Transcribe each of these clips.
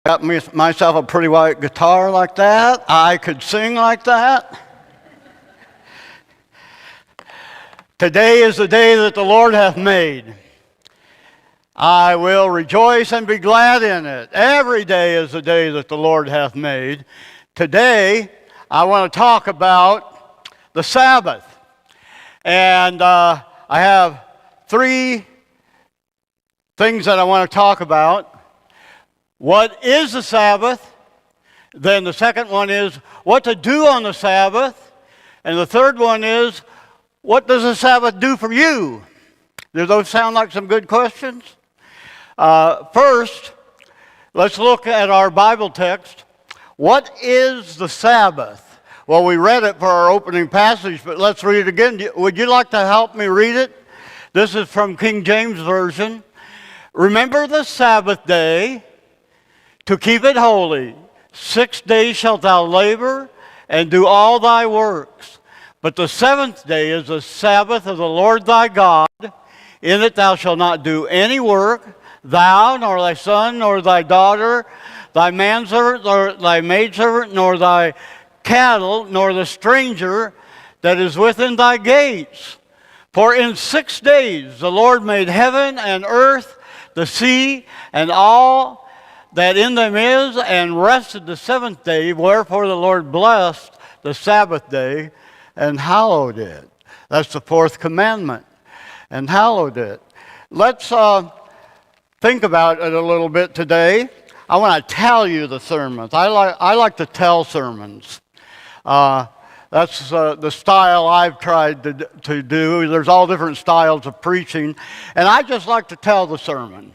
Got myself a pretty white guitar like that. I could sing like that. Today is the day that the Lord hath made. I will rejoice and be glad in it. Every day is the day that the Lord hath made. Today, I want to talk about the Sabbath. And I have three things that I want to talk about. What is the Sabbath? Then the second one is what to do on the Sabbath. And the third one is what does the Sabbath do for you? Do those sound like some good questions? First, let's look at our Bible text. What is the Sabbath? Well, we read it for our opening passage, but let's read it again. Would you like to help me read it? This is from King James Version. Remember the Sabbath day to keep it holy. 6 days shalt thou labor and do all thy works. But the seventh day is the Sabbath of the Lord thy God. In it thou shalt not do any work, thou, nor thy son, nor thy daughter, thy manservant, nor thy maidservant, nor thy cattle, nor the stranger that is within thy gates. For in 6 days the Lord made heaven and earth, the sea, and all that in them is, and rested the seventh day. Wherefore the Lord blessed the Sabbath day and hallowed it. That's the fourth commandment, and hallowed it. Let's think about it a little bit today. I want to tell you the sermons. I like to tell sermons. That's the style I've tried to do. There's all different styles of preaching, and I just like to tell the sermon.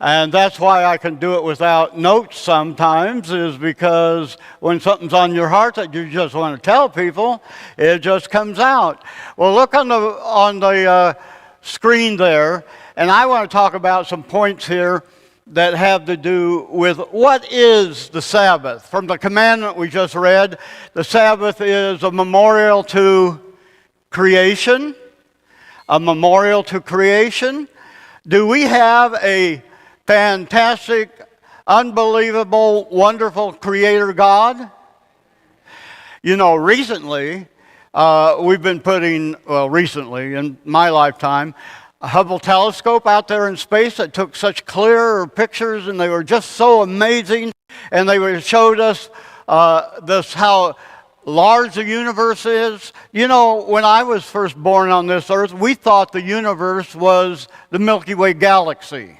And that's why I can do it without notes sometimes, is because when something's on your heart that you just want to tell people, it just comes out. Well, look on the screen there, and I want to talk about some points here that have to do with what is the Sabbath. From the commandment we just read, the Sabbath is a memorial to creation. A memorial to creation. Do we have a fantastic, unbelievable, wonderful Creator God? You know, recently, we've been putting, recently, in my lifetime, a Hubble telescope out there in space that took such clear pictures, and they were just so amazing, and they showed us how large the universe is. You know, when I was first born on this earth, we thought the universe was the Milky Way galaxy.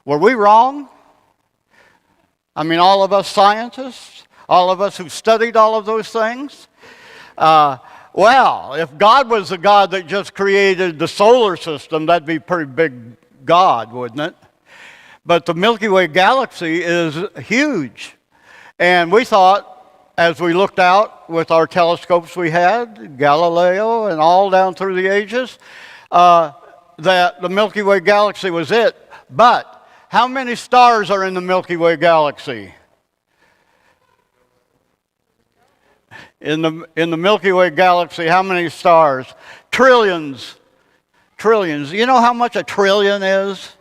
Were we wrong? I mean, all of us scientists, all of us who studied all of those things. Well, if God was the God that just created the solar system, that'd be a pretty big God, wouldn't it? But the Milky Way galaxy is huge. And we thought, as we looked out with our telescopes we had, Galileo and all down through the ages, that the Milky Way galaxy was it. But how many stars are in the Milky Way galaxy? In the Milky Way galaxy, how many stars? Trillions. Trillions. You know how much a trillion is?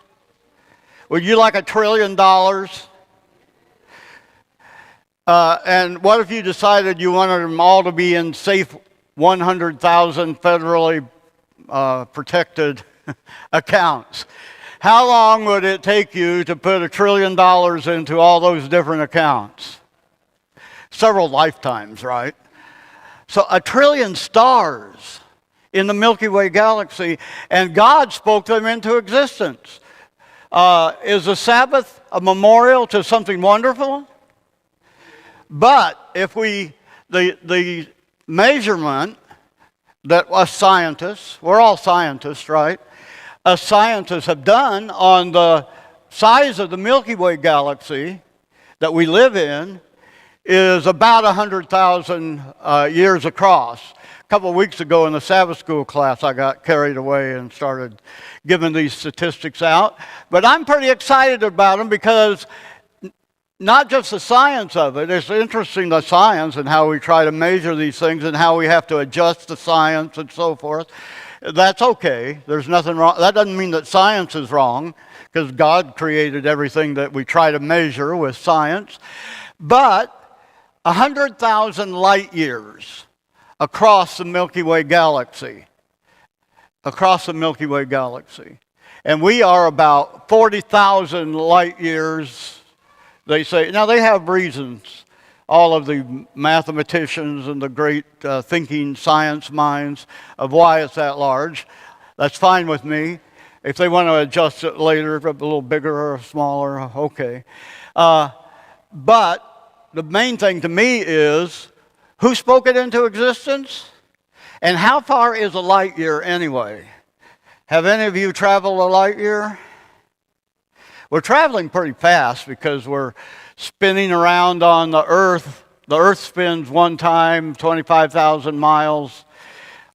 Would you like $1 trillion? And what if you decided you wanted them all to be in safe 100,000 federally protected accounts? How long would it take you to put $1 trillion into all those different accounts? Several lifetimes, right? So 1 trillion stars in the Milky Way galaxy, and God spoke them into existence. Is the Sabbath a memorial to something wonderful? But if the measurement that us scientists, we're all scientists, right? Us scientists have done on the size of the Milky Way galaxy that we live in is about 100,000 years across. A couple of weeks ago in the Sabbath school class, I got carried away and started giving these statistics out. But I'm pretty excited about them because not just the science of it. It's interesting, the science and how we try to measure these things and how we have to adjust the science and so forth. That's okay. There's nothing wrong. That doesn't mean that science is wrong, because God created everything that we try to measure with science. But 100,000 light years across the Milky Way galaxy. Across the Milky Way galaxy. And we are about 40,000 light years, they say. Now, they have reasons. All of the mathematicians and the great thinking science minds of why it's that large. That's fine with me. If they want to adjust it later, a little bigger or smaller, okay. But the main thing to me is, who spoke it into existence? And how far is a light year anyway? Have any of you traveled a light year? We're traveling pretty fast because we're spinning around on the Earth. The Earth spins one time 25,000 miles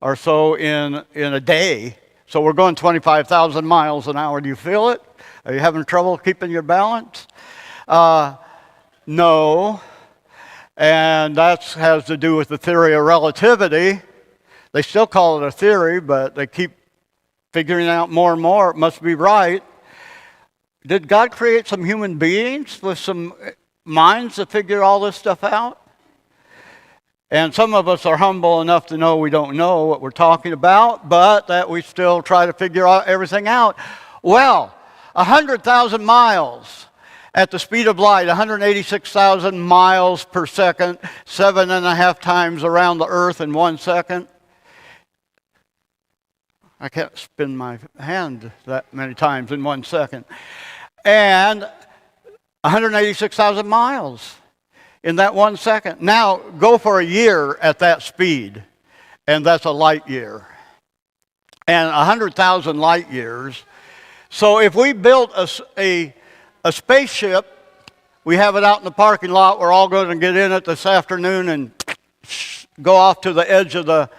or so in a day. So we're going 25,000 miles an hour. Do you feel it? Are you having trouble keeping your balance? No. And that has to do with the theory of relativity. They still call it a theory, but they keep figuring out more and more. It must be right. Did God create some human beings with some minds to figure all this stuff out? And some of us are humble enough to know we don't know what we're talking about, but that we still try to figure out everything out. Well, 100,000 miles at the speed of light, 186,000 miles per second, 7.5 times around the Earth in 1 second. I can't spin my hand that many times in 1 second. And 186,000 miles in that 1 second. Now, go for a year at that speed, and that's a light year. And 100,000 light years. So if we built a spaceship, we have it out in the parking lot, we're all going to get in it this afternoon and go off to the edge of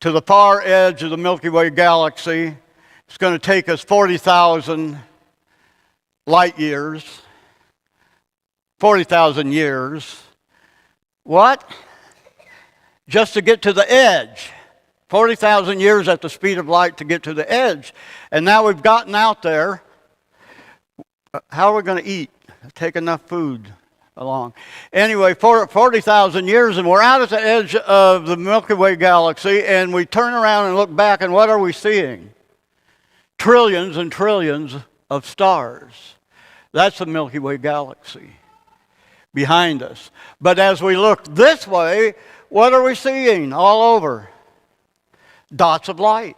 to the far edge of the Milky Way galaxy. It's going to take us 40,000 light years. 40,000 years. What? Just to get to the edge. 40,000 years at the speed of light to get to the edge. And now we've gotten out there. How are we going to eat? Take enough food along. Anyway, 40,000 years, and we're out at the edge of the Milky Way galaxy, and we turn around and look back, and what are we seeing? Trillions and trillions of stars. That's the Milky Way galaxy behind us. But as we look this way, what are we seeing all over? Dots of light.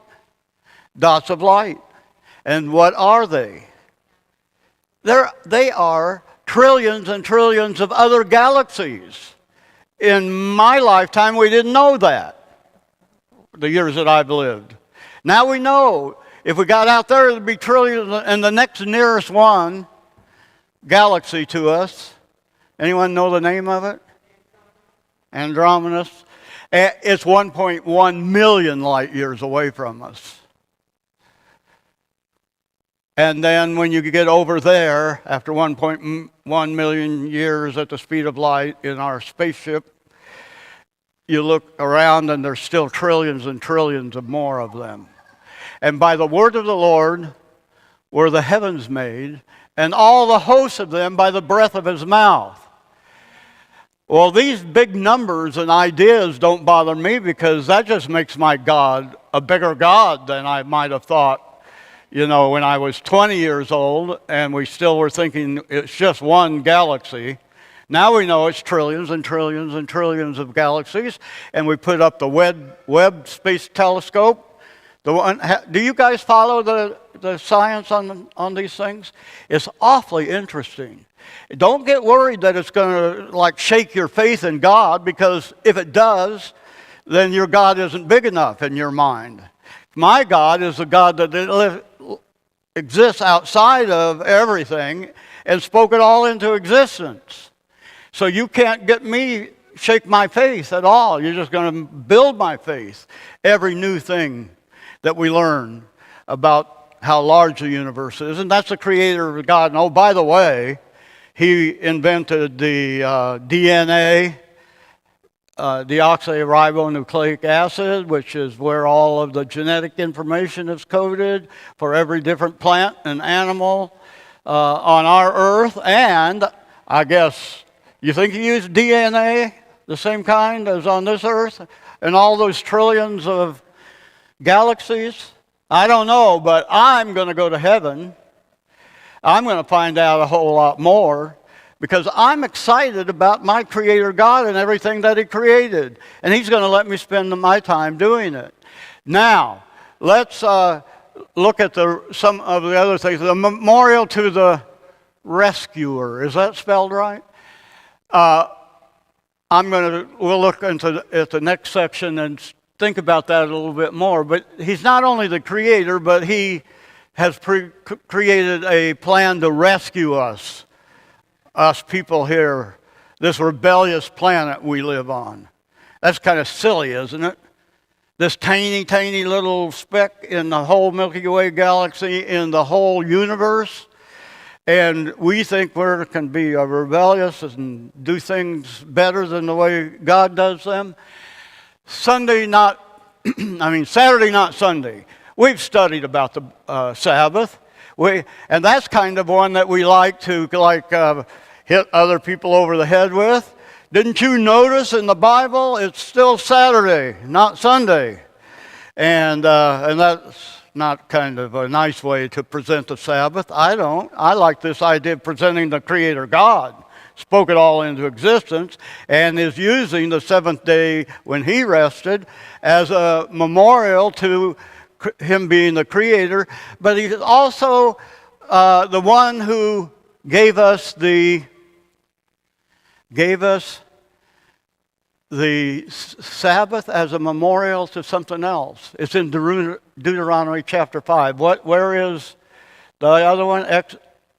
Dots of light. And what are they? They are trillions and trillions of other galaxies. In my lifetime, we didn't know that, the years that I've lived. Now we know. If we got out there, there'd be trillions, and the next nearest one, galaxy to us, anyone know the name of it? Andromeda. It's 1.1 million light years away from us. And then when you get over there, after 1.1 million years at the speed of light in our spaceship, you look around and there's still trillions and trillions of more of them. And by the word of the Lord were the heavens made, and all the hosts of them by the breath of his mouth. Well, these big numbers and ideas don't bother me because that just makes my God a bigger God than I might have thought. You know, when I was 20 years old and we still were thinking it's just one galaxy. Now we know it's trillions and trillions and trillions of galaxies. And we put up the Webb Space Telescope. Do you guys follow the science on these things? It's awfully interesting. Don't get worried that it's going to shake your faith in God, because if it does, then your God isn't big enough in your mind. My God is a God that exists outside of everything and spoke it all into existence. So you can't get me shake my faith at all. You're just going to build my faith. Every new thing that we learn about how large the universe is, and that's the creator of God. And oh, by the way, he invented the DNA deoxyribonucleic acid, which is where all of the genetic information is coded for every different plant and animal on our earth. And I guess, you think you use DNA, the same kind as on this earth, and all those trillions of galaxies? I don't know, but I'm going to go to heaven. I'm going to find out a whole lot more because I'm excited about my Creator God and everything that He created. And He's going to let me spend my time doing it. Now, let's look at some of the other things. The memorial to the rescuer. Is that spelled right? We'll look at the next section and think about that a little bit more. But He's not only the Creator, but He has created a plan to rescue us people here, this rebellious planet we live on. That's kind of silly, isn't it? This tiny, tiny little speck in the whole Milky Way galaxy, in the whole universe. And we think we can be rebellious and do things better than the way God does them. Saturday, not Sunday. We've studied about the Sabbath. And that's kind of one that we like to hit other people over the head with. Didn't you notice in the Bible it's still Saturday, not Sunday? And that's not kind of a nice way to present the Sabbath. I don't. I like this idea of presenting the Creator God. Spoke it all into existence and is using the seventh day when He rested as a memorial to Him being the Creator. But He's also the one who gave us the Sabbath as a memorial to something else. It's in Deuteronomy chapter 5. Where is the other one?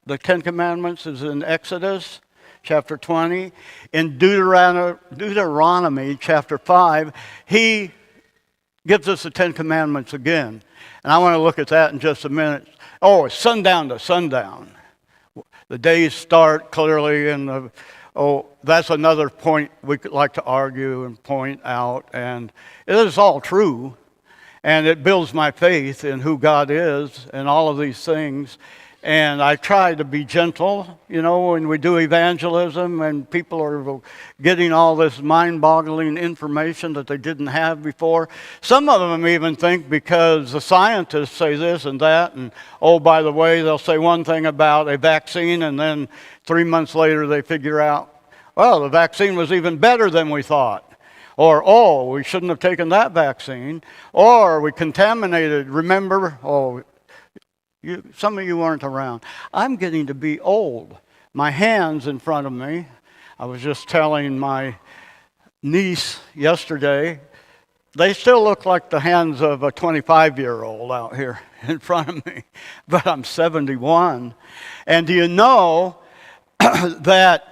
The Ten Commandments is in Exodus chapter 20. In Deuteronomy chapter 5, He gives us the Ten Commandments again. And I want to look at that in just a minute. Oh, it's sundown to sundown. The days start clearly in that's another point we could like to argue and point out. And it is all true. And it builds my faith in who God is and all of these things. And I try to be gentle, when we do evangelism and people are getting all this mind-boggling information that they didn't have before. Some of them even think because the scientists say this and that, and by the way, they'll say one thing about a vaccine and then 3 months later they figure out, the vaccine was even better than we thought. Or, we shouldn't have taken that vaccine. Or, we contaminated, remember? Some of you weren't around. I'm getting to be old. My hands in front of me. I was just telling my niece yesterday, they still look like the hands of a 25-year-old out here in front of me. But I'm 71. And do you know that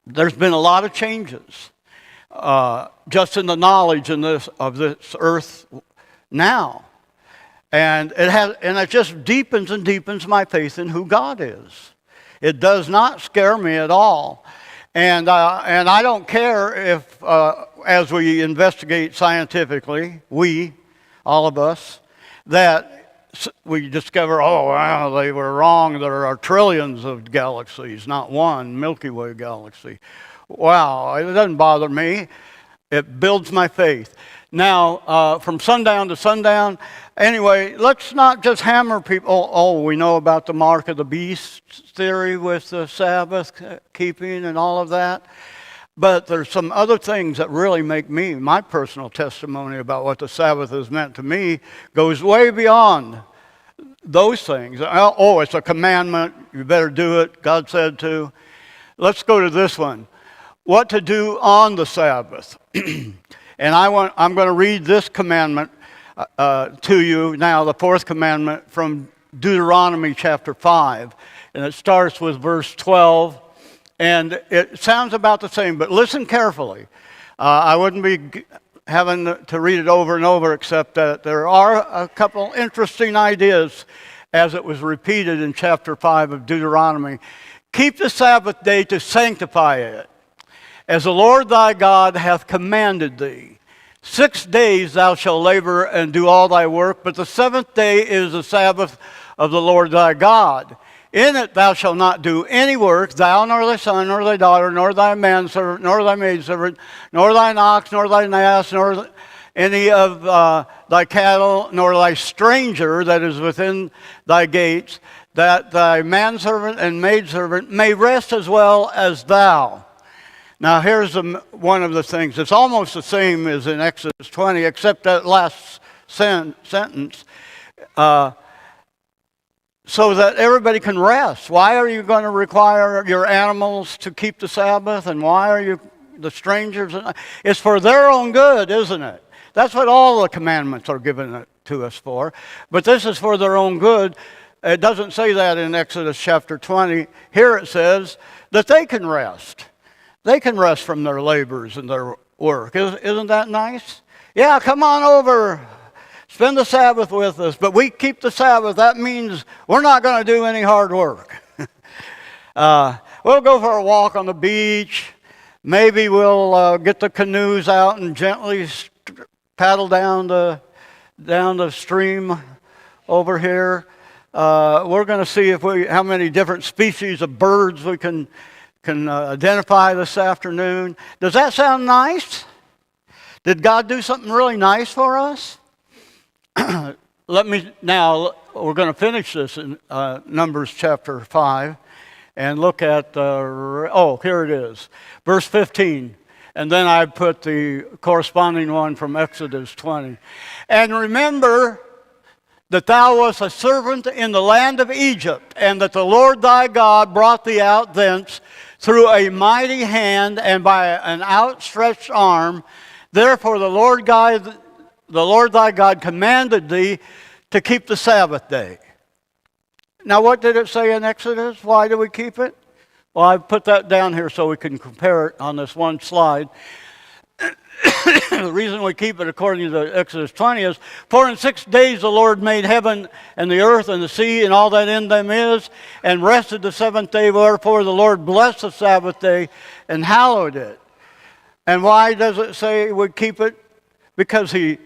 there's been a lot of changes just in the knowledge of this earth now. And it just deepens and deepens my faith in who God is. It does not scare me at all. And I don't care if, as we investigate scientifically, all of us, that we discover, they were wrong. There are trillions of galaxies, not one Milky Way galaxy. Wow, it doesn't bother me. It builds my faith. Now, from sundown to sundown, anyway, let's not just hammer people. We know about the mark of the beast theory with the Sabbath keeping and all of that. But there's some other things that really make my personal testimony about what the Sabbath has meant to me goes way beyond those things. It's a commandment. You better do it. God said to. Let's go to this one. What to do on the Sabbath. And I'm going to read this commandment to you now, the fourth commandment from Deuteronomy chapter 5. And it starts with verse 12. And it sounds about the same, but listen carefully. I wouldn't be having to read it over and over, except that there are a couple interesting ideas as it was repeated in chapter 5 of Deuteronomy. Keep the Sabbath day to sanctify it. as the Lord thy God hath commanded thee. 6 days thou shalt labor and do all thy work, but the seventh day is the Sabbath of the Lord thy God. In it thou shalt not do any work, thou nor thy son, nor thy daughter, nor thy manservant, nor thy maidservant, nor thine ox, nor thine ass, nor any of thy cattle, nor thy stranger that is within thy gates, that thy manservant and maidservant may rest as well as thou. Now here's one of the things. It's almost the same as in Exodus 20, except that last sentence. So that everybody can rest. Why are you going to require your animals to keep the Sabbath? And why are you, the strangers? It's for their own good, isn't it? That's what all the commandments are given to us for. But this is for their own good. It doesn't say that in Exodus chapter 20. Here it says that they can rest. They can rest from their labors and their work. Isn't that nice? Yeah, come on over. Spend the Sabbath with us. But we keep the Sabbath. That means we're not going to do any hard work. We'll go for a walk on the beach. Maybe we'll get the canoes out and gently paddle down the stream over here. We're going to see how many different species of birds we can identify this afternoon. Does that sound nice? Did God do something really nice for us? We're going to finish this in Numbers chapter 5 and look at, here it is, verse 15. And then I put the corresponding one from Exodus 20. And remember that thou wast a servant in the land of Egypt, and that the Lord thy God brought thee out thence through a mighty hand and by an outstretched arm. Therefore the Lord thy God commanded thee to keep the Sabbath day. Now what did it say in Exodus? Why do we keep it? Well, I put that down here so we can compare it on this one slide. The reason we keep it according to Exodus 20 is, for in 6 days the Lord made heaven and the earth and the sea and all that in them is, and rested the seventh day. Wherefore the Lord blessed the Sabbath day and hallowed it. And why does it say we keep it? Because in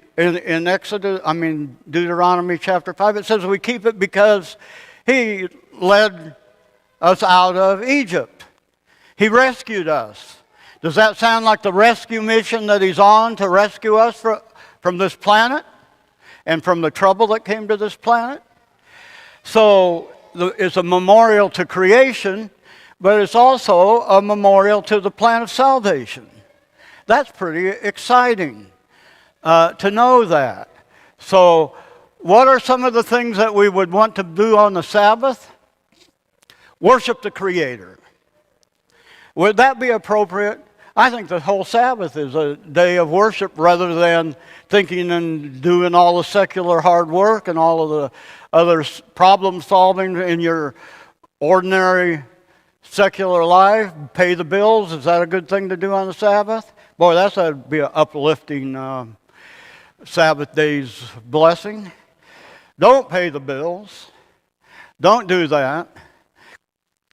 Deuteronomy chapter 5, it says we keep it because he led us out of Egypt. He rescued us. Does that sound like the rescue mission that he's on, to rescue us from this planet and from the trouble that came to this planet? So it's a memorial to creation, but it's also a memorial to the plan of salvation. That's pretty exciting to know that. So what are some of the things that we would want to do on the Sabbath? Worship the Creator. Would that be appropriate? I think the whole Sabbath is a day of worship rather than thinking and doing all the secular hard work and all of the other problem solving in your ordinary secular life. Pay the bills. Is that a good thing to do on the Sabbath? Boy, that would be an uplifting Sabbath day's blessing. Don't pay the bills. Don't do that.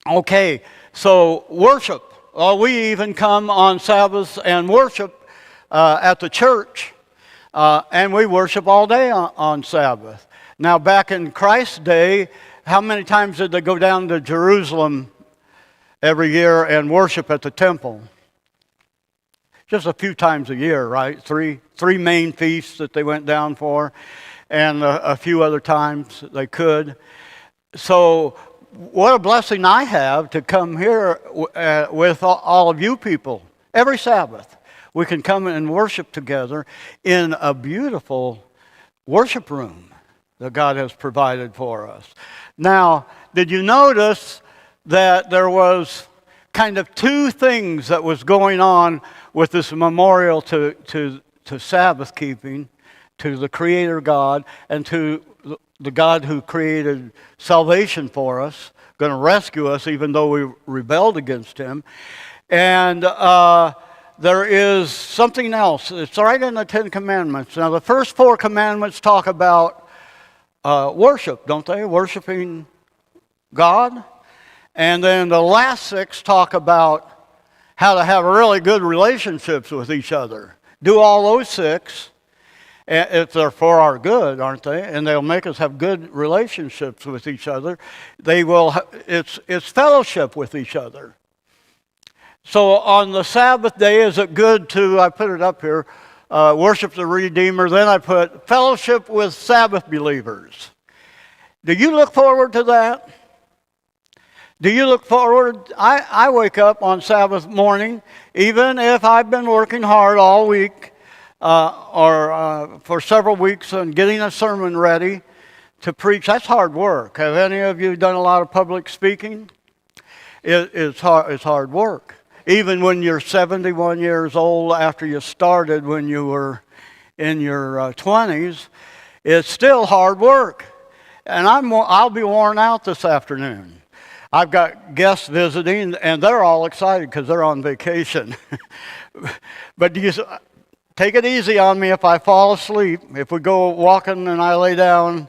Okay, so worship. Well, we even come on Sabbath and worship at the church, and we worship all day on Sabbath. Now, back in Christ's day, how many times did they go down to Jerusalem every year and worship at the temple? Just a few times a year, right? Three main feasts that they went down for, and a few other times that they could. So what a blessing I have to come here with all of you people. Every Sabbath, we can come and worship together in a beautiful worship room that God has provided for us. Now, did you notice that there was kind of two things that was going on with this memorial to Sabbath keeping, to the Creator God, and to the God who created salvation for us, going to rescue us even though we rebelled against Him. And there is something else. It's right in the Ten Commandments. Now, the first 4 commandments talk about worship, don't they? Worshiping God. And then the last 6 talk about how to have really good relationships with each other. Do all those 6. If they're for our good, aren't they? And they'll make us have good relationships with each other. It's fellowship with each other. So on the Sabbath day, is it good to, I put it up here, worship the Redeemer? Then I put fellowship with Sabbath believers. Do you look forward to that? Do you look forward? I wake up on Sabbath morning, even if I've been working hard all week, or for several weeks on getting a sermon ready to preach. That's hard work. Have any of you done a lot of public speaking? It's hard work. Even when you're 71 years old after you started when you were in your 20s, it's still hard work. And I'll be worn out this afternoon. I've got guests visiting, and they're all excited because they're on vacation. But take it easy on me if I fall asleep. If we go walking and I lay down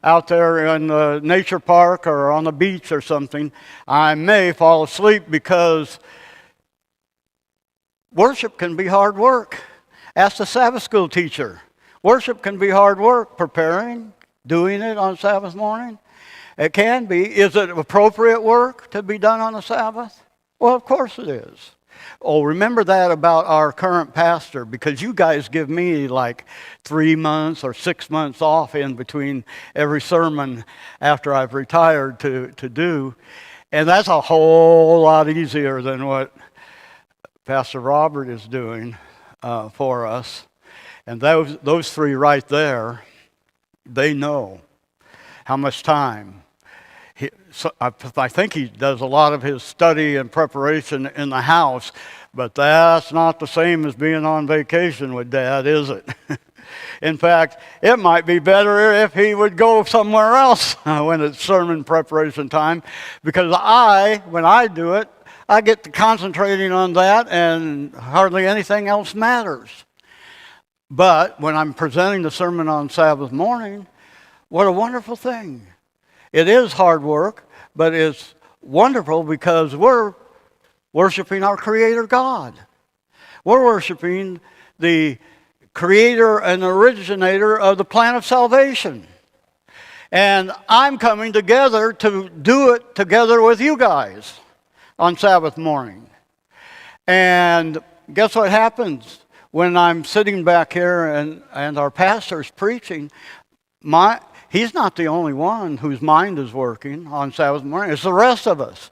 out there in the nature park or on the beach or something, I may fall asleep because worship can be hard work. Ask the Sabbath school teacher. Worship can be hard work, preparing, doing it on Sabbath morning. It can be. Is it appropriate work to be done on the Sabbath? Well, of course it is. Oh, remember that about our current pastor, because you guys give me like 3 months or 6 months off in between every sermon after I've retired to do. And that's a whole lot easier than what Pastor Robert is doing for us. And those 3 right there, they know how much time. I think he does a lot of his study and preparation in the house, but that's not the same as being on vacation with Dad, is it? In fact, it might be better if he would go somewhere else when it's sermon preparation time, because when I do it, I get to concentrating on that and hardly anything else matters. But when I'm presenting the sermon on Sabbath morning, what a wonderful thing. It is hard work, but it's wonderful because we're worshiping our Creator God. We're worshiping the creator and originator of the plan of salvation. And I'm coming together to do it together with you guys on Sabbath morning. And guess what happens when I'm sitting back here and our pastor's preaching? He's not the only one whose mind is working on Sabbath morning. It's the rest of us.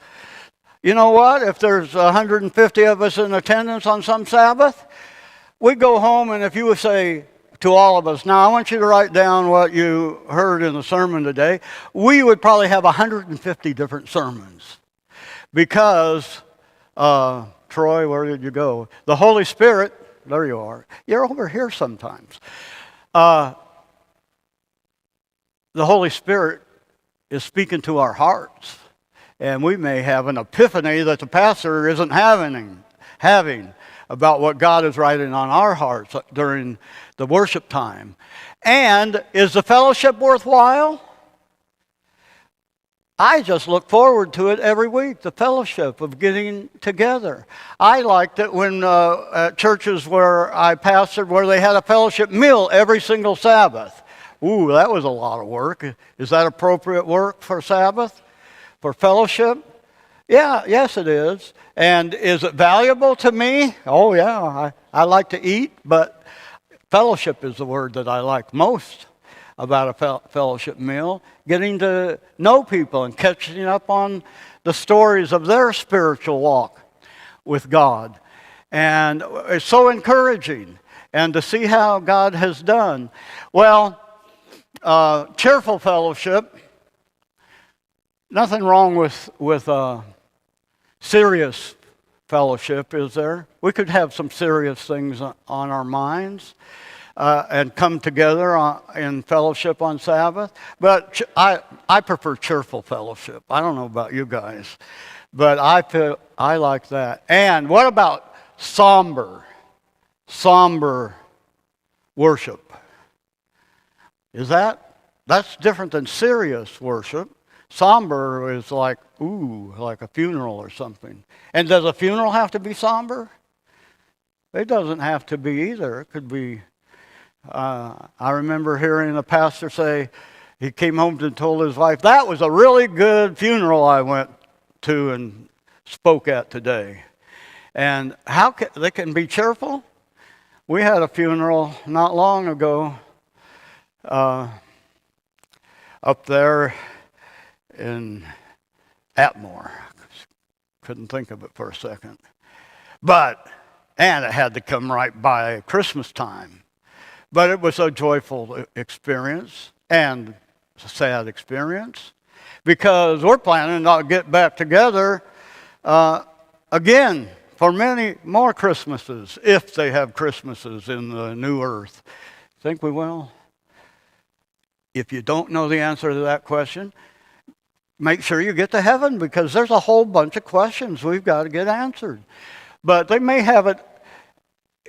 You know what? If there's 150 of us in attendance on some Sabbath, we go home, and if you would say to all of us, now I want you to write down what you heard in the sermon today, we would probably have 150 different sermons. Because, Troy, where did you go? The Holy Spirit, there you are. You're over here sometimes. The Holy Spirit is speaking to our hearts, and we may have an epiphany that the pastor isn't having about what God is writing on our hearts during the worship time. And is the fellowship worthwhile? I just look forward to it every week, the fellowship of getting together. I liked it when at churches where I pastored, where they had a fellowship meal every single Sabbath. Ooh, that was a lot of work. Is that appropriate work for Sabbath? For fellowship? Yeah, yes it is. And is it valuable to me? Oh yeah, I like to eat, but fellowship is the word that I like most about a fellowship meal. Getting to know people and catching up on the stories of their spiritual walk with God. And it's so encouraging. And to see how God has done. Well, cheerful fellowship. Nothing wrong with serious fellowship, is there? We could have some serious things on our minds and come together in fellowship on Sabbath. But I prefer cheerful fellowship. I don't know about you guys, but I like that. And what about somber worship? That's different than serious worship. somber is like, ooh, like a funeral or something. And does a funeral have to be somber? It doesn't have to be either. It could be, I remember hearing a pastor say, he came home and told his wife, that was a really good funeral I went to and spoke at today. And they can be cheerful? We had a funeral not long ago up there in Atmore. Couldn't think of it for a second. And it had to come right by Christmas time. But it was a joyful experience and a sad experience because we're planning to get back together again for many more Christmases, if they have Christmases in the new earth. Think we will? If you don't know the answer to that question, make sure you get to heaven because there's a whole bunch of questions we've got to get answered. But they may have it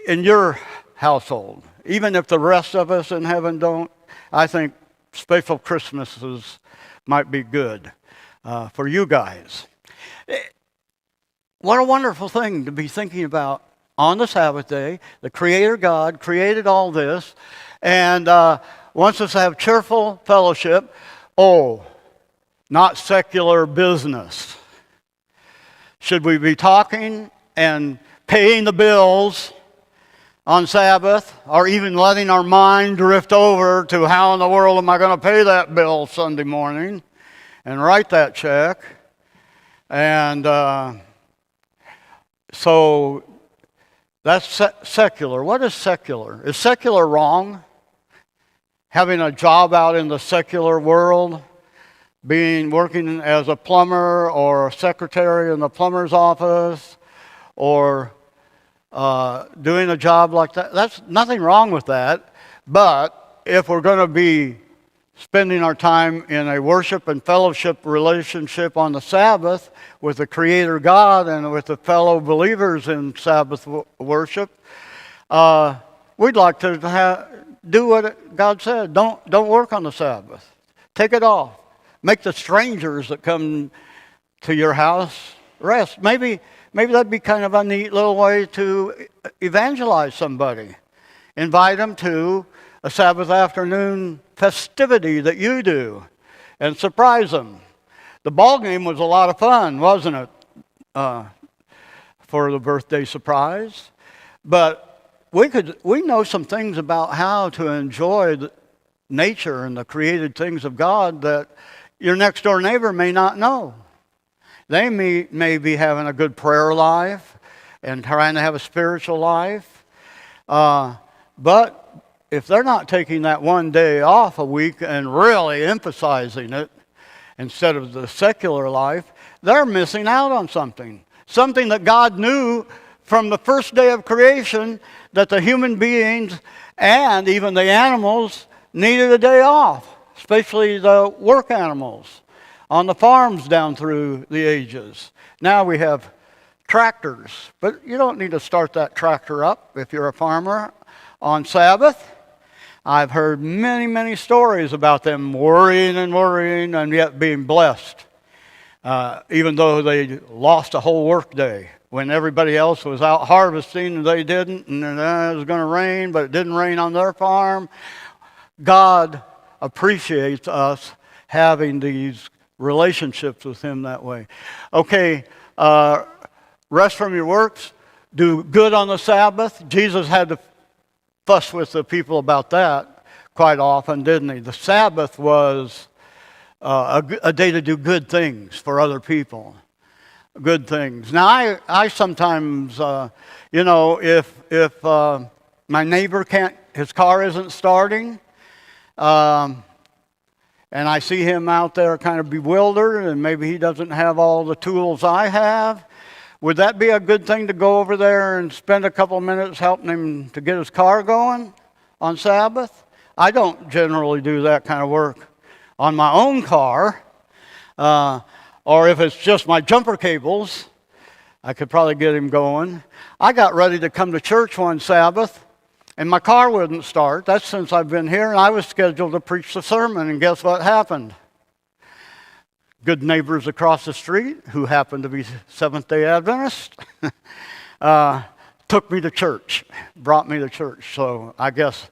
in your household. Even if the rest of us in heaven don't, I think special Christmases might be good for you guys. What a wonderful thing to be thinking about on the Sabbath day. The Creator God created all this and wants us to have cheerful fellowship. Oh, not secular business. Should we be talking and paying the bills on Sabbath, or even letting our mind drift over to how in the world am I going to pay that bill Sunday morning and write that check? And so that's secular. What is secular? Is secular wrong? Having a job out in the secular world, working as a plumber or a secretary in the plumber's office, or doing a job like that. That's nothing wrong with that. But if we're going to be spending our time in a worship and fellowship relationship on the Sabbath with the Creator God and with the fellow believers in Sabbath worship, we'd like to do what God said. Don't work on the Sabbath. Take it off. Make the strangers that come to your house rest. Maybe that'd be kind of a neat little way to evangelize somebody. Invite them to a Sabbath afternoon festivity that you do and surprise them. The ball game was a lot of fun, wasn't it, for the birthday surprise? But we know some things about how to enjoy the nature and the created things of God that your next door neighbor may not know. They may be having a good prayer life and trying to have a spiritual life. But if they're not taking that one day off a week and really emphasizing it instead of the secular life, they're missing out on something. Something that God knew from the first day of creation that the human beings and even the animals needed a day off, especially the work animals on the farms down through the ages. Now we have tractors, but you don't need to start that tractor up if you're a farmer on Sabbath. I've heard many, many stories about them worrying and yet being blessed, even though they lost a whole work day. When everybody else was out harvesting and they didn't, and it was going to rain, but it didn't rain on their farm. God appreciates us having these relationships with Him that way. Okay, rest from your works. Do good on the Sabbath. Jesus had to fuss with the people about that quite often, didn't He? The Sabbath was a day to do good things for other people. Good things. Now, I sometimes, if my neighbor his car isn't starting, and I see him out there kind of bewildered, and maybe he doesn't have all the tools I have, would that be a good thing to go over there and spend a couple of minutes helping him to get his car going on Sabbath? I don't generally do that kind of work on my own car. Or if it's just my jumper cables, I could probably get him going. I got ready to come to church one Sabbath, and my car wouldn't start. That's since I've been here, and I was scheduled to preach the sermon, and guess what happened? good neighbors across the street who happened to be Seventh-day Adventists took me to church, brought me to church. So I guess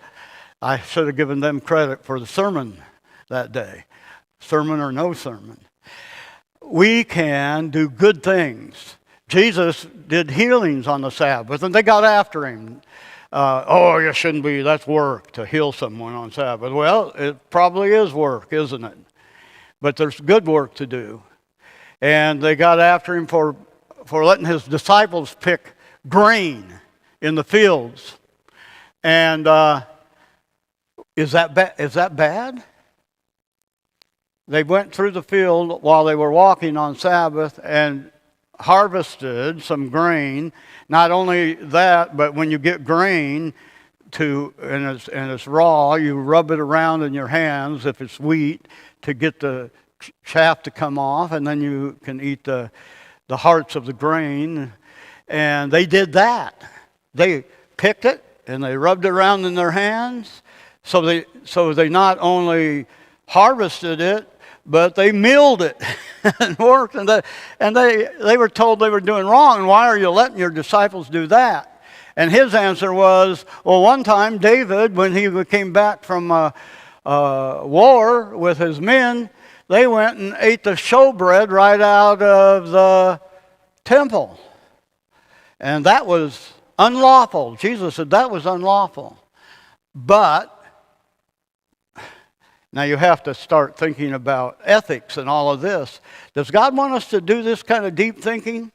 I should have given them credit for the sermon that day, sermon or no sermon. We can do good things. Jesus did healings on the Sabbath, and they got after him. Oh, you shouldn't be, that's work to heal someone on Sabbath. Well, it probably is work, isn't it? But there's good work to do. And they got after him for letting his disciples pick grain in the fields. And is that bad? They went through the field while they were walking on Sabbath and harvested some grain. Not only that, but when you get grain and it's raw, you rub it around in your hands if it's wheat to get the chaff to come off, and then you can eat the hearts of the grain. And they did that. They picked it and they rubbed it around in their hands. So they not only harvested it, but they milled it and worked, and they were told they were doing wrong. And why are you letting your disciples do that? And his answer was, well, one time David, when he came back from war with his men, they went and ate the showbread right out of the temple. And that was unlawful. Jesus said that was unlawful. But now you have to start thinking about ethics and all of this. Does God want us to do this kind of deep thinking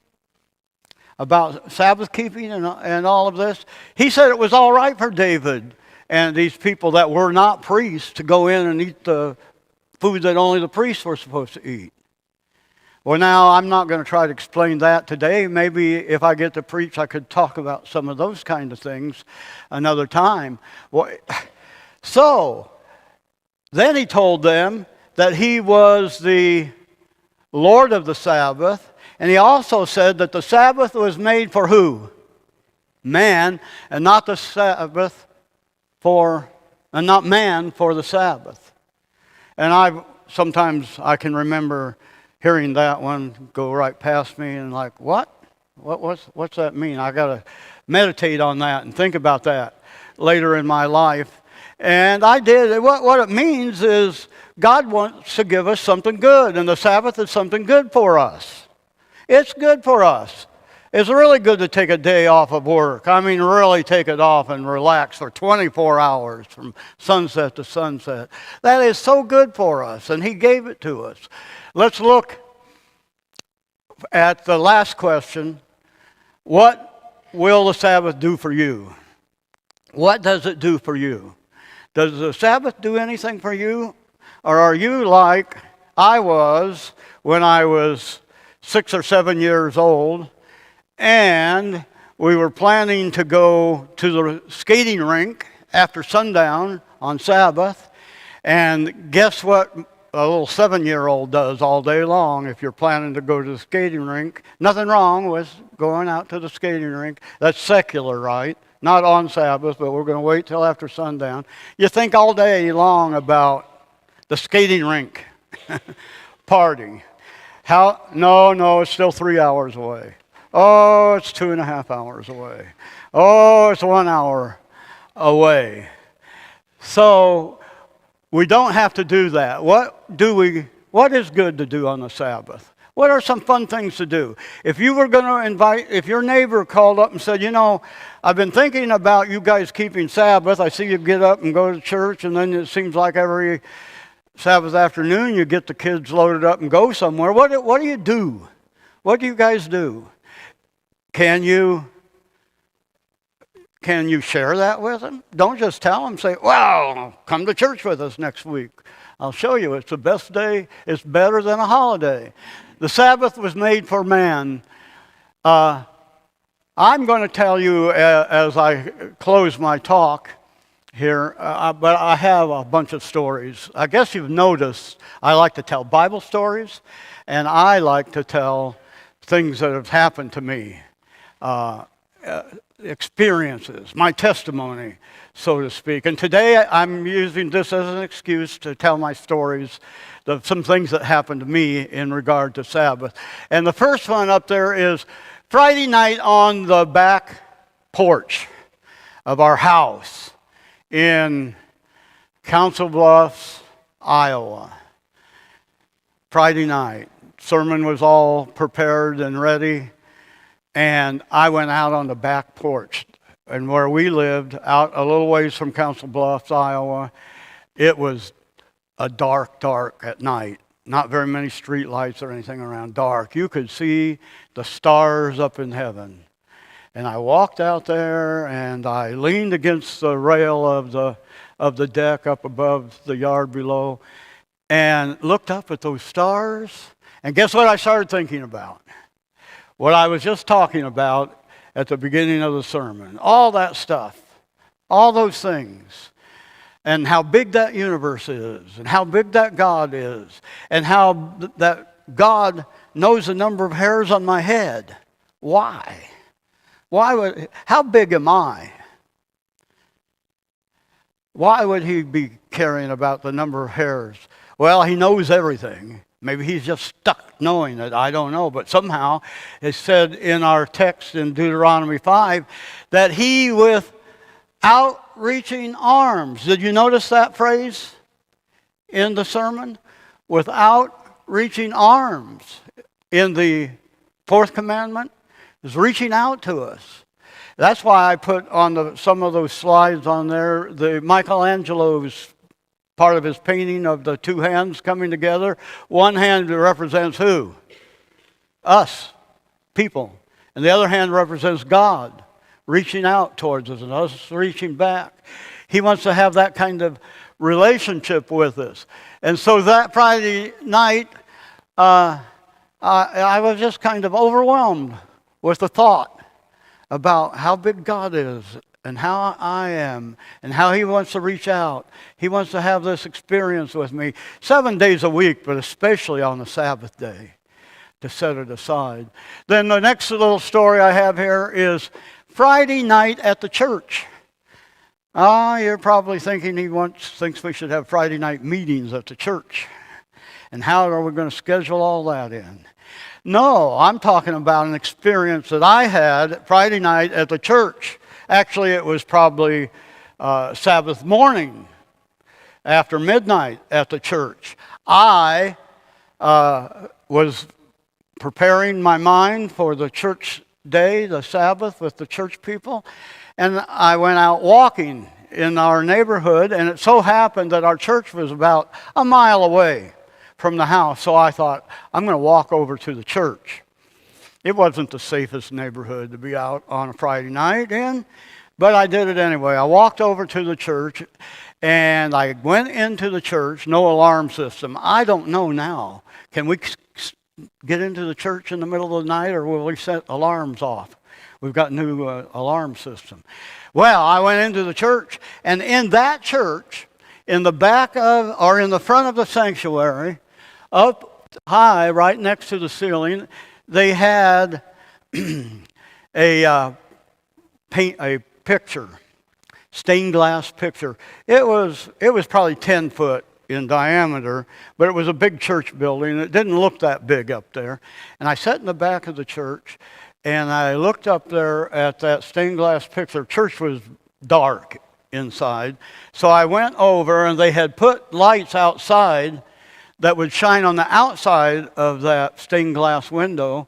about Sabbath keeping and all of this? He said it was all right for David and these people that were not priests to go in and eat the food that only the priests were supposed to eat. Well, now I'm not going to try to explain that today. Maybe if I get to preach, I could talk about some of those kind of things another time. Well, so then he told them that he was the Lord of the Sabbath, and he also said that the Sabbath was made for who? Man, and not the Sabbath and not man for the Sabbath. And sometimes I can remember hearing that one go right past me and like, what? What's that mean? I got to meditate on that and think about that later in my life. And I did. What it means is God wants to give us something good, and the Sabbath is something good for us. It's good for us. It's really good to take a day off of work. I mean, really take it off and relax for 24 hours from sunset to sunset. That is so good for us, and He gave it to us. Let's look at the last question. What will the Sabbath do for you? What does it do for you? Does the Sabbath do anything for you? Or are you like I was when I was 6 or 7 years old, and we were planning to go to the skating rink after sundown on Sabbath, and guess what a little 7-year-old does all day long if you're planning to go to the skating rink? Nothing wrong with going out to the skating rink. That's secular, right? Not on Sabbath, but we're going to wait till after sundown. You think all day long about the skating rink party. No, it's still 3 hours away. Oh, it's 2.5 hours away. Oh, it's 1 hour away. So we don't have to do that. What is good to do on the Sabbath? What are some fun things to do? If you were going to if your neighbor called up and said, I've been thinking about you guys keeping Sabbath. I see you get up and go to church, and then it seems like every Sabbath afternoon you get the kids loaded up and go somewhere. What do you do? What do you guys do? Can you share that with them? Don't just tell them, say, well, come to church with us next week. I'll show you. It's the best day. It's better than a holiday. The Sabbath was made for man. I'm going to tell you as I close my talk here, but I have a bunch of stories. I guess you've noticed I like to tell Bible stories, and I like to tell things that have happened to me, experiences, my testimony. so to speak. And today I'm using this as an excuse to tell my stories of some things that happened to me in regard to Sabbath. And the first one up there is Friday night on the back porch of our house in Council Bluffs, Iowa. Friday night. Sermon was all prepared and ready, and I went out on the back porch. And where we lived, out a little ways from Council Bluffs, Iowa, it was a dark at night. Not very many street lights or anything around. Dark. You could see the stars up in heaven. And I walked out there, and I leaned against the rail of the deck up above the yard below, and looked up at those stars. And guess what I started thinking about? What I was just talking about at the beginning of the sermon. All that stuff. All those things. And how big that universe is. And how big that God is. And how that God knows the number of hairs on my head. Why? How big am I? Why would he be caring about the number of hairs? Well, he knows everything. Maybe he's just stuck knowing it. I don't know. But somehow it's said in our text in Deuteronomy 5 that he with outreaching arms. Did you notice that phrase in the sermon? With outreaching arms in the fourth commandment is reaching out to us. That's why I put on some of those slides on there, the Michelangelo's part of his painting of the two hands coming together. One hand represents who? Us, people. And the other hand represents God reaching out towards us and us reaching back. He wants to have that kind of relationship with us. And so that Friday night, I was just kind of overwhelmed with the thought about how big God is and how I am and how he wants to reach out. He wants to have this experience with me 7 days a week, but especially on the Sabbath day, to set it aside. Then the next little story I have here is Friday night at the church. You're probably thinking he thinks we should have Friday night meetings at the church. And how are we going to schedule all that in? No, I'm talking about an experience that I had Friday night at the church. Actually, it was probably Sabbath morning after midnight at the church. I was preparing my mind for the church day, the Sabbath, with the church people, and I went out walking in our neighborhood, and it so happened that our church was about a mile away from the house, so I thought, I'm going to walk over to the church. It wasn't the safest neighborhood to be out on a Friday night in, but I did it anyway. I walked over to the church, and I went into the church, no alarm system. I don't know now. Can we get into the church in the middle of the night, or will we set alarms off? We've got a new alarm system. Well, I went into the church, and in that church, in the back of, or in the front of the sanctuary, up high, right next to the ceiling, they had a picture, stained glass picture. It was probably 10 foot in diameter, but it was a big church building. It didn't look that big up there. And I sat in the back of the church, and I looked up there at that stained glass picture. Church was dark inside. So I went over, and they had put lights outside that would shine on the outside of that stained glass window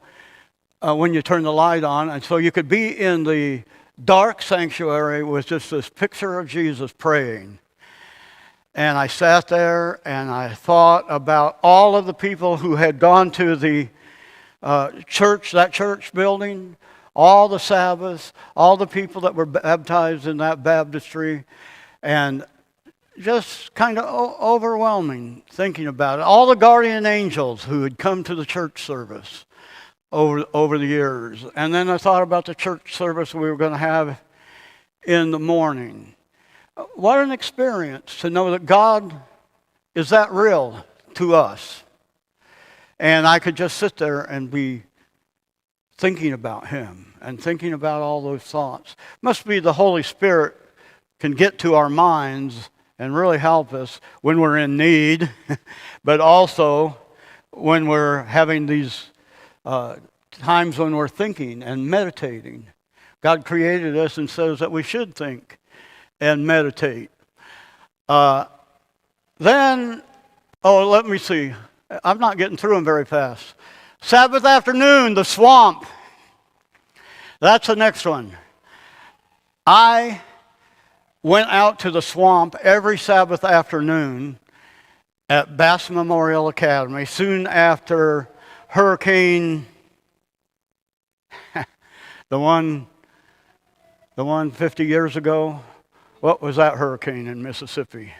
when you turn the light on. And so you could be in the dark sanctuary with just this picture of Jesus praying. And I sat there and I thought about all of the people who had gone to the church, that church building, all the Sabbaths, all the people that were baptized in that baptistry, and just kind of overwhelming thinking about it. All the guardian angels who had come to the church service over the years. And then I thought about the church service we were going to have in the morning. What an experience to know that God is that real to us. And I could just sit there and be thinking about him and thinking about all those thoughts. Must be the Holy Spirit can get to our minds and really help us when we're in need, but also when we're having these times when we're thinking and meditating. God created us and says that we should think and meditate. Let me see. I'm not getting through them very fast. Sabbath afternoon, the swamp. That's the next one. I went out to the swamp every Sabbath afternoon at Bass Memorial Academy soon after Hurricane, the one 50 years ago. What was that hurricane in Mississippi?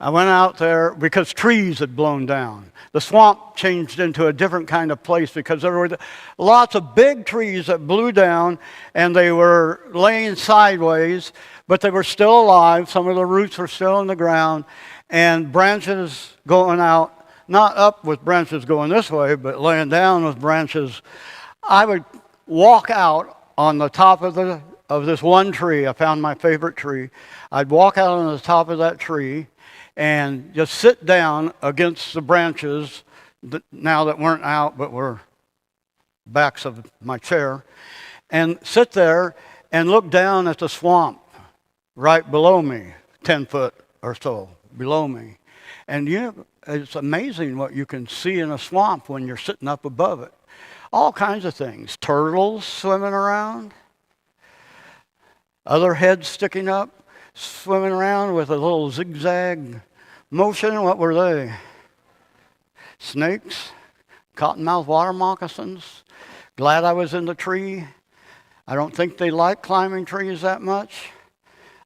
I went out there because trees had blown down. The swamp changed into a different kind of place because there were lots of big trees that blew down, and they were laying sideways, but they were still alive. Some of the roots were still in the ground, and branches going out, not up with branches going this way, but laying down with branches. I would walk out on the top of this one tree. I found my favorite tree. I'd walk out on the top of that tree and just sit down against the branches now that weren't out but were backs of my chair, and sit there and look down at the swamp right below me, 10 foot or so below me. And it's amazing what you can see in a swamp when you're sitting up above it. All kinds of things. Turtles swimming around, other heads sticking up, swimming around with a little zigzag motion. What were they? Snakes, cottonmouth water moccasins. Glad I was in the tree. I don't think they like climbing trees that much.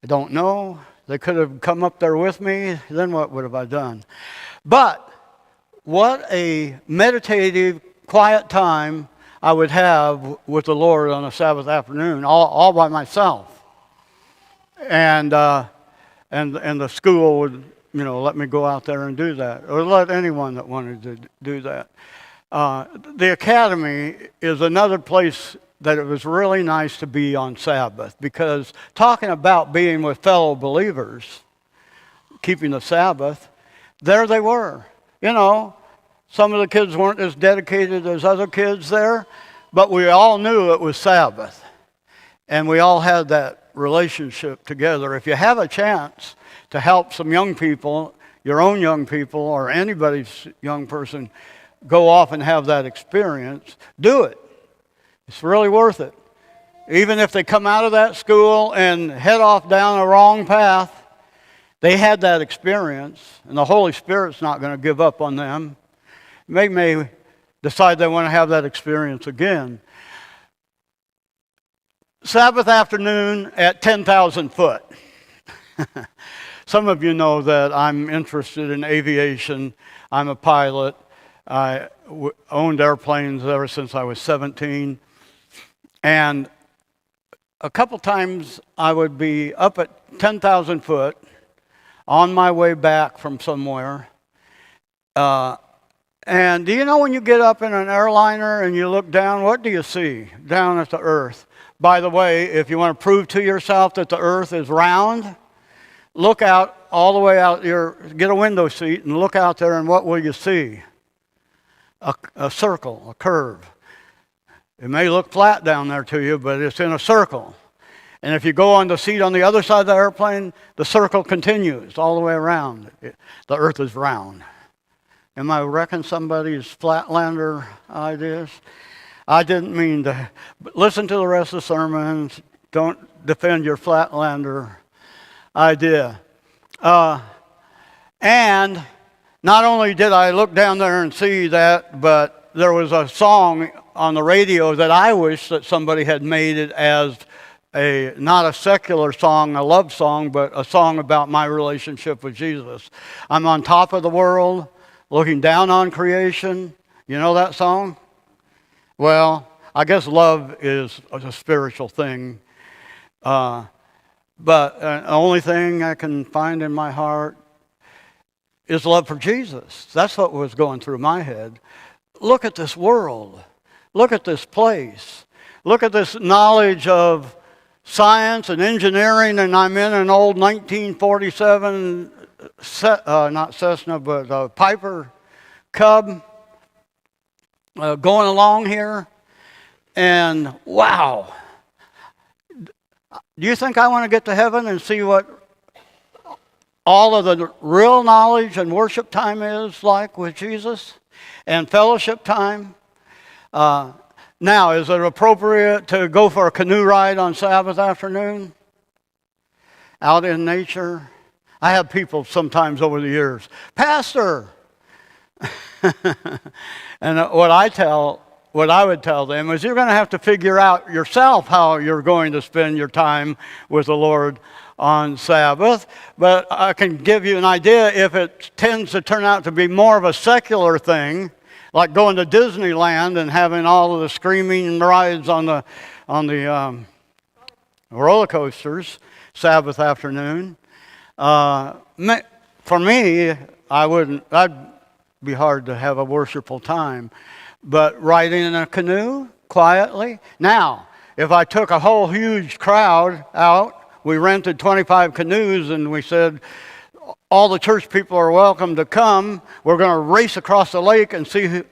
I don't know. They could have come up there with me. Then what would have I done? But what a meditative, quiet time I would have with the Lord on a Sabbath afternoon, all by myself. And the school would, let me go out there and do that, or let anyone that wanted to do that. The academy is another place that it was really nice to be on Sabbath, because talking about being with fellow believers, keeping the Sabbath, there they were. Some of the kids weren't as dedicated as other kids there, but we all knew it was Sabbath, and we all had that relationship together. If you have a chance to help some young people, your own young people, or anybody's young person, go off and have that experience, do it. It's really worth it. Even if they come out of that school and head off down a wrong path, they had that experience, and the Holy Spirit's not going to give up on them. They may decide they want to have that experience again. Sabbath afternoon at 10,000 foot. Some of you know that I'm interested in aviation. I'm a pilot. I owned airplanes ever since I was 17. And a couple times I would be up at 10,000 foot on my way back from somewhere. And do you know when you get up in an airliner and you look down, what do you see down at the earth? By the way, if you want to prove to yourself that the earth is round, look out all the way out get a window seat and look out there, and what will you see? A circle, a curve. It may look flat down there to you, but it's in a circle. And if you go on the seat on the other side of the airplane, the circle continues all the way around. The earth is round. Am I wrecking somebody's flatlander ideas? I didn't mean to. But listen to the rest of the sermon. Don't defend your flatlander idea. And not only did I look down there and see that, but there was a song on the radio that I wish that somebody had made it as not a secular song, a love song, but a song about my relationship with Jesus. I'm on top of the world, looking down on creation. You know that song? Well, I guess love is a spiritual thing. But the only thing I can find in my heart is love for Jesus. That's what was going through my head. Look at this world. Look at this place. Look at this knowledge of science and engineering, and I'm in an old 1947, not Cessna, but Piper Cub going along here. And wow, do you think I want to get to heaven and see what all of the real knowledge and worship time is like with Jesus and fellowship time? Now, is it appropriate to go for a canoe ride on Sabbath afternoon out in nature? I have people sometimes over the years, Pastor, and what I would tell them is you're going to have to figure out yourself how you're going to spend your time with the Lord on Sabbath. But I can give you an idea if it tends to turn out to be more of a secular thing, like going to Disneyland and having all of the screaming rides on the roller coasters Sabbath afternoon. For me, I'd be hard to have a worshipful time. But riding in a canoe quietly. Now, if I took a whole huge crowd out, we rented 25 canoes and we said, all the church people are welcome to come. We're going to race across the lake and see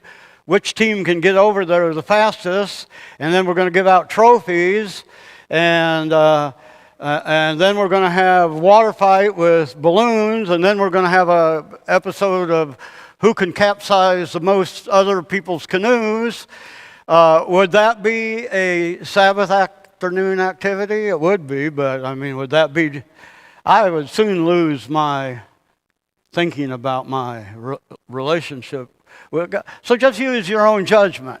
which team can get over there the fastest. And then we're going to give out trophies. And then we're going to have water fight with balloons. And then we're going to have an episode of who can capsize the most other people's canoes. Would that be a Sabbath afternoon activity? It would be, but I mean, would that be? I would soon lose my thinking about my relationship with God. So just use your own judgment.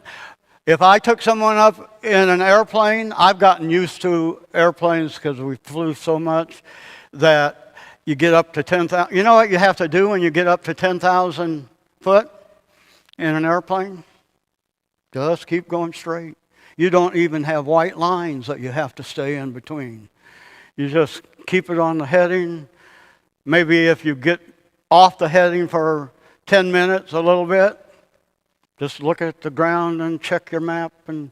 If I took someone up in an airplane, I've gotten used to airplanes because we flew so much that you get up to 10,000. You know what you have to do when you get up to 10,000 foot in an airplane? Just keep going straight. You don't even have white lines that you have to stay in between. You just keep it on the heading. Maybe if you get off the heading for 10 minutes a little bit, just look at the ground and check your map. And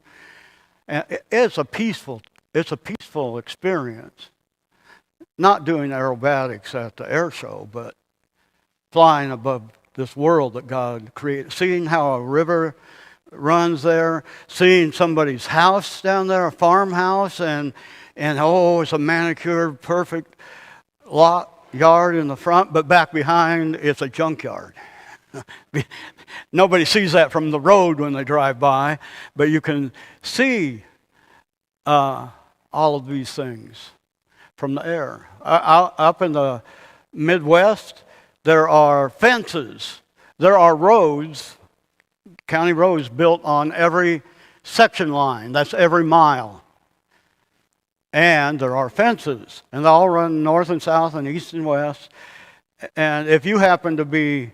it's a peaceful experience. Not doing aerobatics at the air show, but flying above this world that God created. Seeing how a river runs there, seeing somebody's house down there, a farmhouse, and it's a manicured, perfect yard in the front, but back behind it's a junkyard. Nobody sees that from the road when they drive by, but you can see all of these things from the air. Up in the Midwest, there are fences, there are roads, county roads built on every section line. That's every mile. And there are fences, and they all run north and south and east and west. And if you happen to be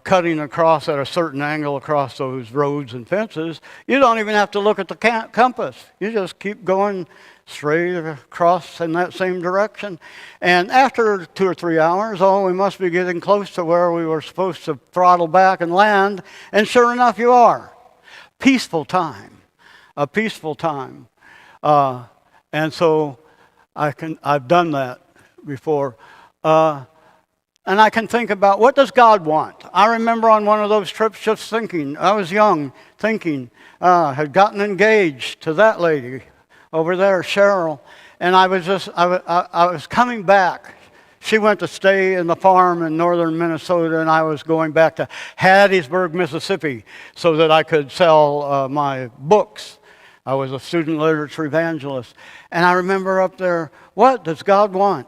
cutting across at a certain angle across those roads and fences, you don't even have to look at the compass. You just keep going straight across in that same direction. And after 2 or 3 hours, we must be getting close to where we were supposed to throttle back and land. And sure enough, you are. Peaceful time. A peaceful time. And so I've done that before. And I can think about, what does God want? I remember on one of those trips just thinking, I was young, thinking, had gotten engaged to that lady over there, Cheryl, and I was coming back. She went to stay in the farm in northern Minnesota, and I was going back to Hattiesburg, Mississippi, so that I could sell my books. I was a student literature evangelist. And I remember up there, what does God want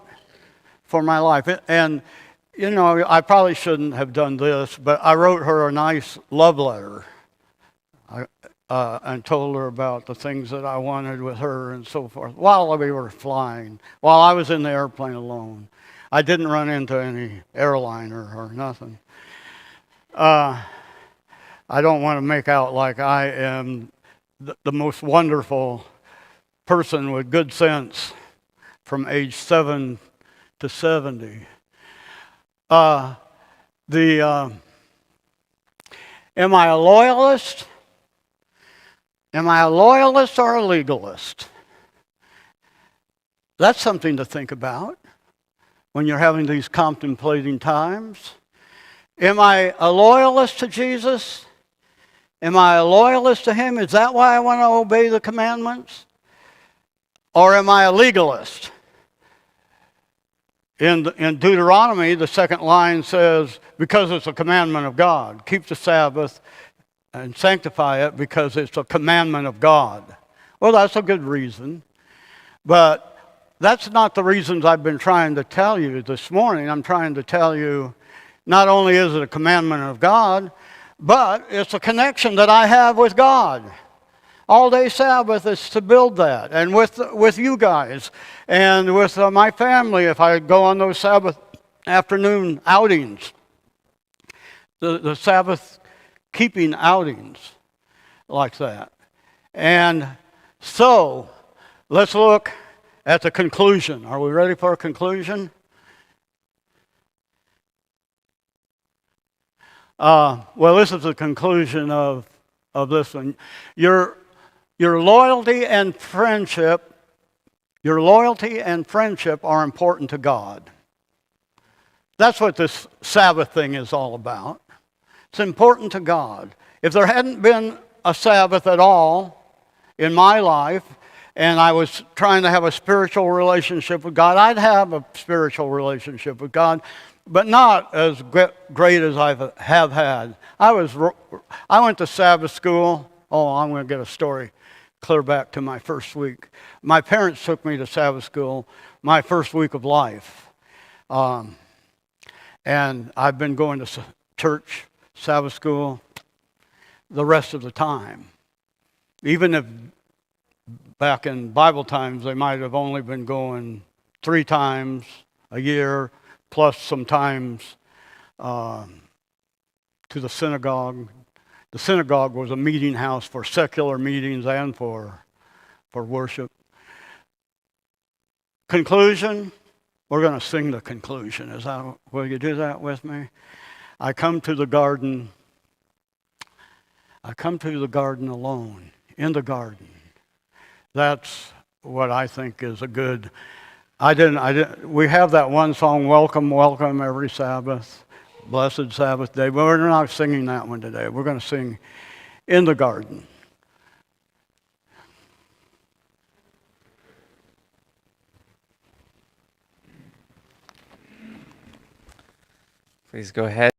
for my life? And you know, I probably shouldn't have done this, but I wrote her a nice love letter and told her about the things that I wanted with her and so forth while we were flying, while I was in the airplane alone. I didn't run into any airliner or nothing. I don't want to make out like I am the most wonderful person with good sense from age 7 to 70. Am I a loyalist? Am I a loyalist or a legalist? That's something to think about when you're having these contemplating times. Am I a loyalist to Jesus? Am I a loyalist to Him? Is that why I want to obey the commandments? Or am I a legalist? In Deuteronomy, the second line says, because it's a commandment of God, keep the Sabbath and sanctify it because it's a commandment of God. Well, that's a good reason. But that's not the reasons I've been trying to tell you this morning. I'm trying to tell you not only is it a commandment of God, but it's a connection that I have with God. All-day Sabbath is to build that, and with you guys, and with my family if I go on those Sabbath afternoon outings, the Sabbath keeping outings like that. And so, let's look at the conclusion. Are we ready for a conclusion? Well, this is the conclusion of this one. Your loyalty and friendship are important to God. That's what this Sabbath thing is all about. It's important to God. If there hadn't been a Sabbath at all in my life, and I was trying to have a spiritual relationship with God, I'd have a spiritual relationship with God, but not as great as I have had. I went to Sabbath school. Oh, I'm going to get a story clear back to my first week. My parents took me to Sabbath school my first week of life. And I've been going to church, Sabbath school, the rest of the time. Even if back in Bible times, they might have only been going 3 times a year, plus sometimes to the synagogue. The synagogue was a meeting house for secular meetings and for worship. Conclusion, we're going to sing the conclusion. Will you do that with me? I come to the garden alone, in the garden. That's what I think is a good. We have that one song, Welcome, Welcome, every Sabbath, Blessed Sabbath Day, but we're not singing that one today. We're going to sing In the Garden. Please go ahead.